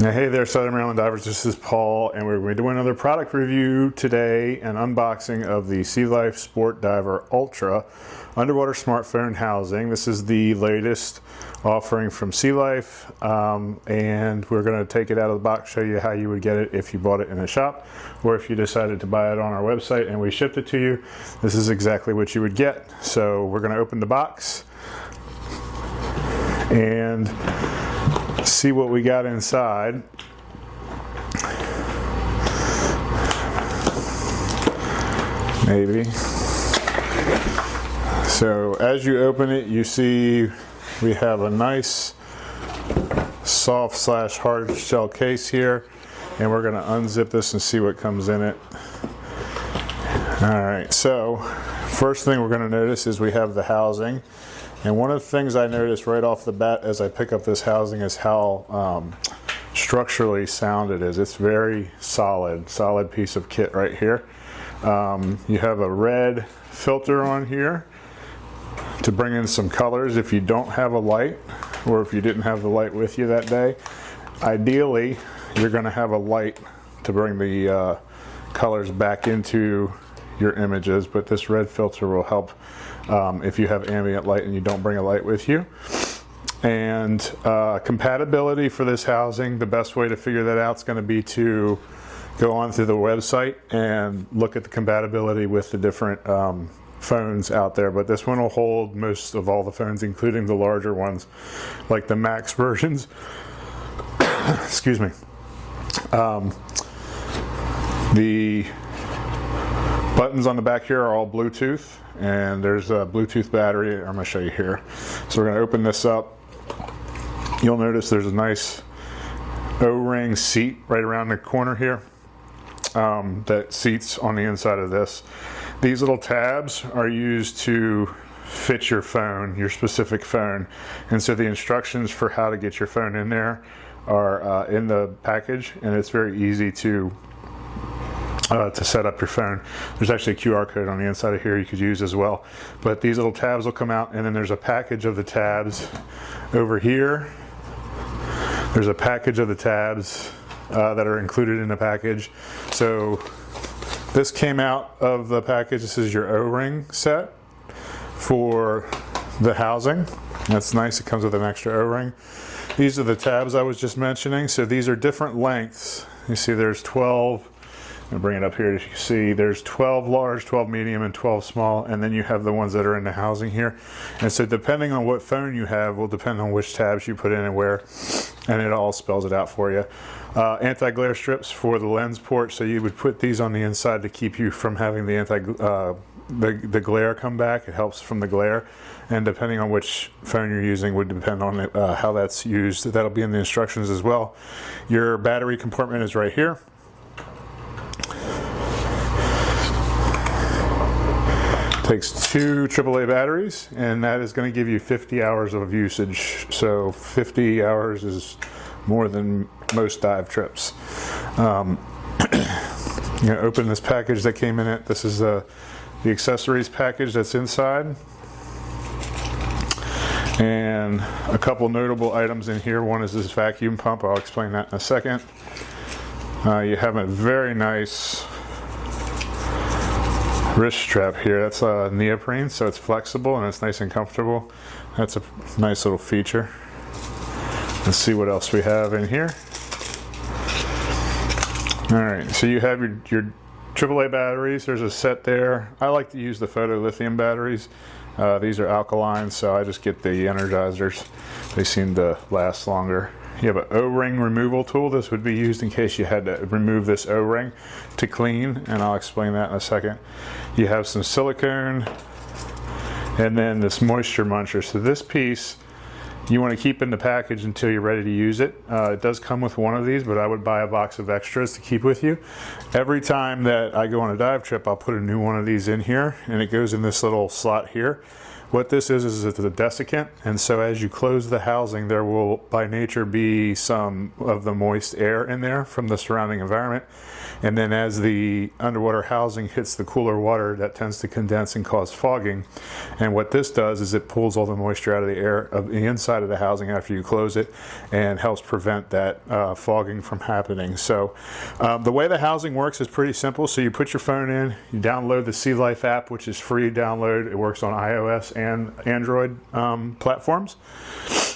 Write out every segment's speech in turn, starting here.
Now, hey there, Southern Maryland divers. This is Paul, and we're going to do another product review today, an unboxing of the SeaLife SportDiver Ultra underwater smartphone housing. This is the latest offering from SeaLife, and we're going to take it out of the box, show you how you would get it if you bought it in a shop, or if you decided to buy it on our website and we shipped it to you. This is exactly what you would get. So we're going to open the box and see what we got inside. Maybe. So as you open it, you see we have a nice soft / hard shell case here, and we're going to unzip this and see what comes in it. Alright, so first thing we're going to notice is we have the housing. And one of the things I noticed right off the bat as I pick up this housing is how structurally sound it is. It's very solid piece of kit right here. You have a red filter on here to bring in some colors if you don't have a light, or if you didn't have the light with you that day. Ideally, you're going to have a light to bring the colors back into your images, but this red filter will help if you have ambient light and you don't bring a light with you. And compatibility for this housing, the best way to figure that out is going to be to go on through the website and look at the compatibility with the different phones out there. But this one will hold most of all the phones, including the larger ones, like the Max versions. Excuse me. The buttons on the back here are all Bluetooth, and there's a Bluetooth battery. I'm going to show you here. So we're going to open this up. You'll notice there's a nice O-ring seat right around the corner here that seats on the inside of this. These little tabs are used to fit your phone, your specific phone, and so the instructions for how to get your phone in there are in the package, and it's very easy to set up your phone. There's actually a QR code on the inside of here you could use as well. But these little tabs will come out, and then there's a package of the tabs over here. There's a package of the tabs that are included in the package. So this came out of the package. This is your O-ring set for the housing. That's nice. It comes with an extra O-ring. These are the tabs I was just mentioning. So these are different lengths. You see there's 12. I'm going to bring it up here. As you can see, there's 12 large, 12 medium, and 12 small, and then you have the ones that are in the housing here. And so depending on what phone you have will depend on which tabs you put in and where, and it all spells it out for you. Anti-glare strips for the lens port, so you would put these on the inside to keep you from having the the glare come back. It helps from the glare, and depending on which phone you're using would depend on how that's used. That'll be in the instructions as well. Your battery compartment is right here. Takes 2 AAA batteries, and that is going to give you 50 hours of usage. So 50 hours is more than most dive trips. You're going to open this package that came in it. This is the accessories package that's inside. And a couple notable items in here. One is this vacuum pump. I'll explain that in a second. You have a very nice wrist strap here. That's neoprene, so it's flexible and it's nice and comfortable. That's a nice little feature. Let's see what else we have in here. Alright, so you have your AAA batteries. There's a set there. I like to use the photo lithium batteries. These are alkaline, so I just get the energizers. They seem to last longer. You have an O-ring removal tool. This would be used in case you had to remove this O-ring to clean, and I'll explain that in a second. You have some silicone, and then this moisture muncher. So this piece you want to keep in the package until you're ready to use it. It does come with one of these, but I would buy a box of extras to keep with you. Every time that I go on a dive trip, I'll put a new one of these in here, and it goes in this little slot here. What this is it's a desiccant, and so as you close the housing, there will by nature be some of the moist air in there from the surrounding environment, and then as the underwater housing hits the cooler water, that tends to condense and cause fogging. And what this does is it pulls all the moisture out of the air of the inside of the housing after you close it, and helps prevent that fogging from happening. So the way the housing works is pretty simple. So you put your phone in, you download the SeaLife app, which is free to download. It works on iOS and Android platforms.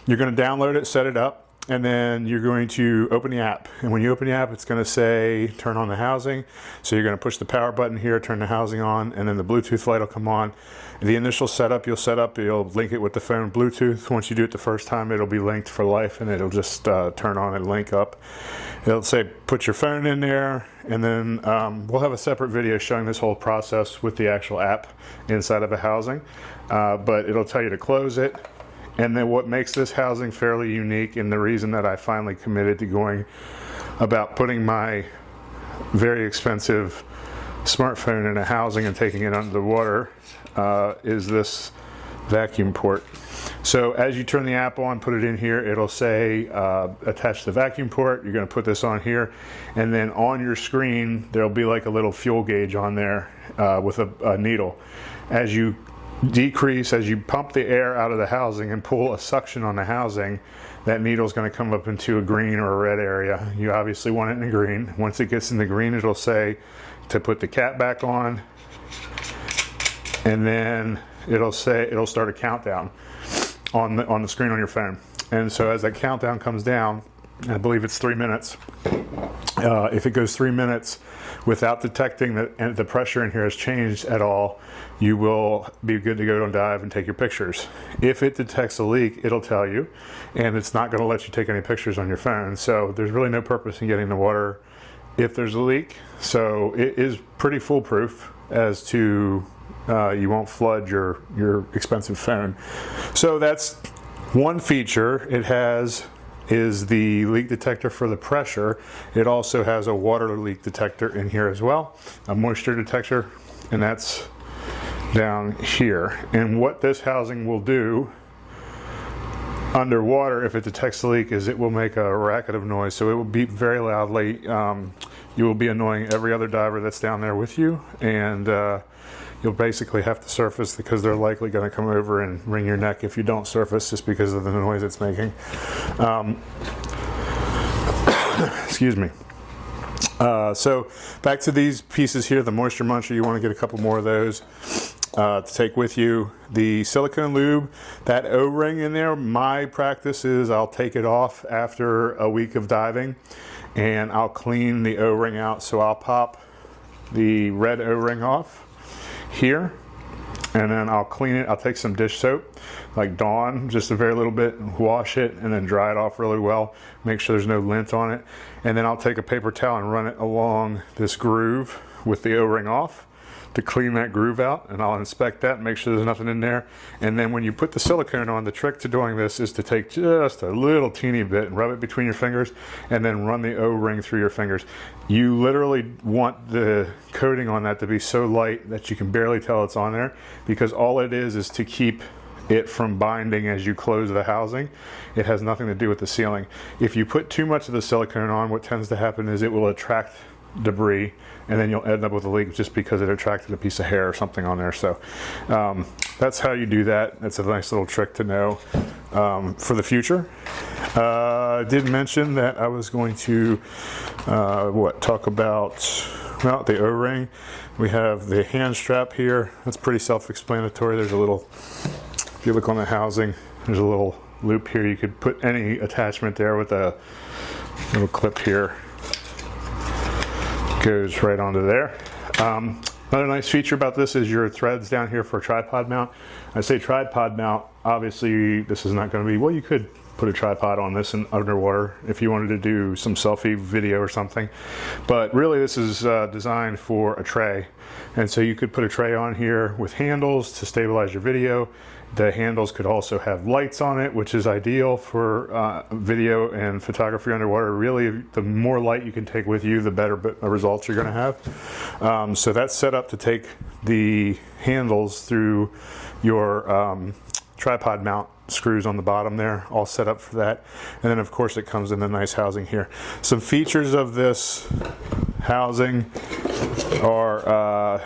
You're going to download it, set it up, and then you're going to open the app. And when you open the app, it's going to say turn on the housing. So you're going to push the power button here, turn the housing on, and then the Bluetooth light will come on. The initial setup you'll link it with the phone Bluetooth. Once you do it the first time, it'll be linked for life, and it'll just turn on and link up. It'll say put your phone in there, and then we'll have a separate video showing this whole process with the actual app inside of a housing. But it'll tell you to close it. And then what makes this housing fairly unique, and the reason that I finally committed to going about putting my very expensive smartphone in a housing and taking it under the water, is this vacuum port. So as you turn the app on, put it in here, it'll say attach the vacuum port. You're going to put this on here, and then on your screen there'll be like a little fuel gauge on there with a needle. As you pump the air out of the housing and pull a suction on the housing, that needle is going to come up into a green or a red area. You obviously want it in the green. Once it gets in the green, it'll say to put the cap back on, and then it'll start a countdown on the screen on your phone. And so as that countdown comes down, I believe it's 3 minutes. If it goes 3 minutes without detecting that the pressure in here has changed at all, you will be good to go and dive and take your pictures. If it detects a leak, it'll tell you, and it's not going to let you take any pictures on your phone. So there's really no purpose in getting in the water if there's a leak. So it is pretty foolproof as to you won't flood your expensive phone. So that's one feature it has, is the leak detector for the pressure. It also has a water leak detector in here as well, a moisture detector, and that's down here. And what this housing will do underwater, if it detects the leak, is it will make a racket of noise. So it will beep very loudly. You will be annoying every other diver that's down there with you, and you'll basically have to surface because they're likely going to come over and wring your neck if you don't surface, just because of the noise it's making. Excuse me. So back to these pieces here, the moisture muncher, you want to get a couple more of those to take with you. The silicone lube, that O-ring in there, my practice is I'll take it off after a week of diving and I'll clean the O-ring out. So I'll pop the red O-ring off here, and then I'll clean it. I'll take some dish soap, like Dawn, just a very little bit, wash it, and then dry it off really well. Make sure there's no lint on it. And then I'll take a paper towel and run it along this groove with the O-ring off to clean that groove out, and I'll inspect that and make sure there's nothing in there. And then when you put the silicone on, the trick to doing this is to take just a little teeny bit and rub it between your fingers, and then run the O-ring through your fingers. You literally want the coating on that to be so light that you can barely tell it's on there, because all it is to keep it from binding as you close the housing. It has nothing to do with the sealing. If you put too much of the silicone on, what tends to happen is it will attract debris, and then you'll end up with a leak just because it attracted a piece of hair or something on there. So that's how you do that. That's a nice little trick to know for the future. I did mention that I was going to talk about the O-ring. We have the hand strap here. That's pretty self-explanatory. There's a little, if you look on the housing, there's a little loop here. You could put any attachment there with a little clip here. Goes right onto there. Another nice feature about this is your threads down here for a tripod mount. I say tripod mount, obviously this is not going to be, well, you could put a tripod on this in underwater if you wanted to do some selfie video or something, but really this is designed for a tray. And so you could put a tray on here with handles to stabilize your video. The handles could also have lights on it, which is ideal for video and photography underwater. Really, the more light you can take with you, the better results you're going to have. So that's set up to take the handles through your tripod mount screws on the bottom there, all set up for that. And then of course it comes in the nice housing here. Some features of this housing are,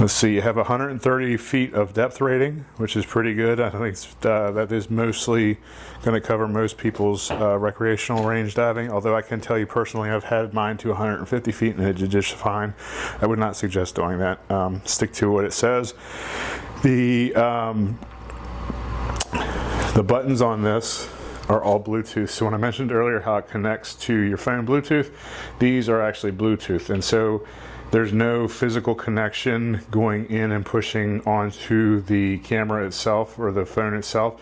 let's see, you have 130 feet of depth rating, which is pretty good. I think that is mostly going to cover most people's recreational range diving, although I can tell you personally I've had mine to 150 feet and it did just fine. I would not suggest doing that. Stick to what it says. The buttons on this are all Bluetooth. So when I mentioned earlier how it connects to your phone Bluetooth, these are actually Bluetooth. And so there's no physical connection going in and pushing onto the camera itself or the phone itself.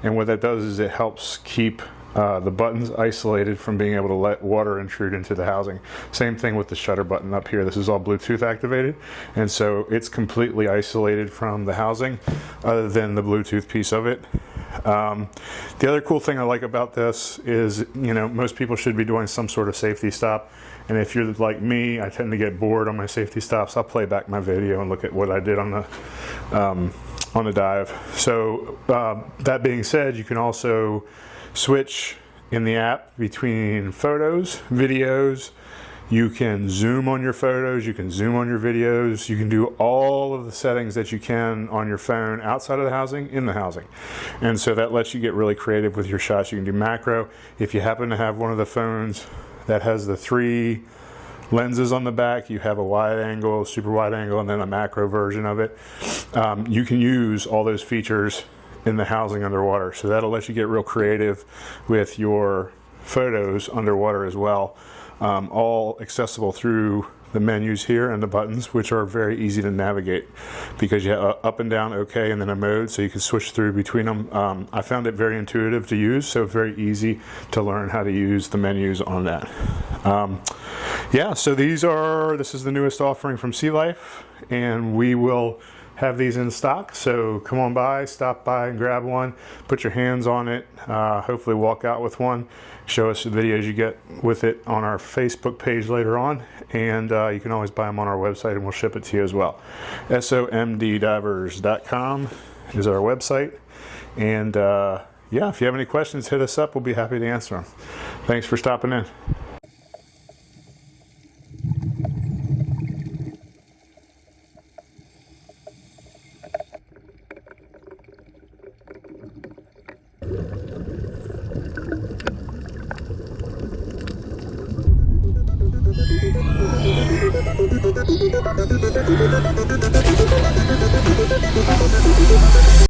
And what that does is it helps keep the buttons isolated from being able to let water intrude into the housing. Same thing with the shutter button up here. This is all Bluetooth activated, and so it's completely isolated from the housing other than the Bluetooth piece of it. The other cool thing I like about this is, you know, most people should be doing some sort of safety stop, and if you're like me, I tend to get bored on my safety stops. I'll play back my video and look at what I did on the dive. So that being said, you can also switch in the app between photos, videos. You can zoom on your photos, you can zoom on your videos, you can do all of the settings that you can on your phone outside of the housing, in the housing. And so that lets you get really creative with your shots. You can do macro. If you happen to have one of the phones that has the 3 lenses on the back, you have a wide angle, super wide angle, and then a macro version of it. You can use all those features in the housing underwater. So that'll let you get real creative with your photos underwater as well. All accessible through the menus here and the buttons, which are very easy to navigate because you have up and down, okay, and then a mode, so you can switch through between them. I found it very intuitive to use, so very easy to learn how to use the menus on that. Yeah, so this is the newest offering from SeaLife, and we will have these in stock, so come on by, stop by and grab one, put your hands on it, hopefully walk out with one, show us the videos you get with it on our Facebook page later on, and you can always buy them on our website and we'll ship it to you as well. SOMDdivers.com is our website, and yeah, if you have any questions, hit us up, we'll be happy to answer them. Thanks for stopping in. Thank you.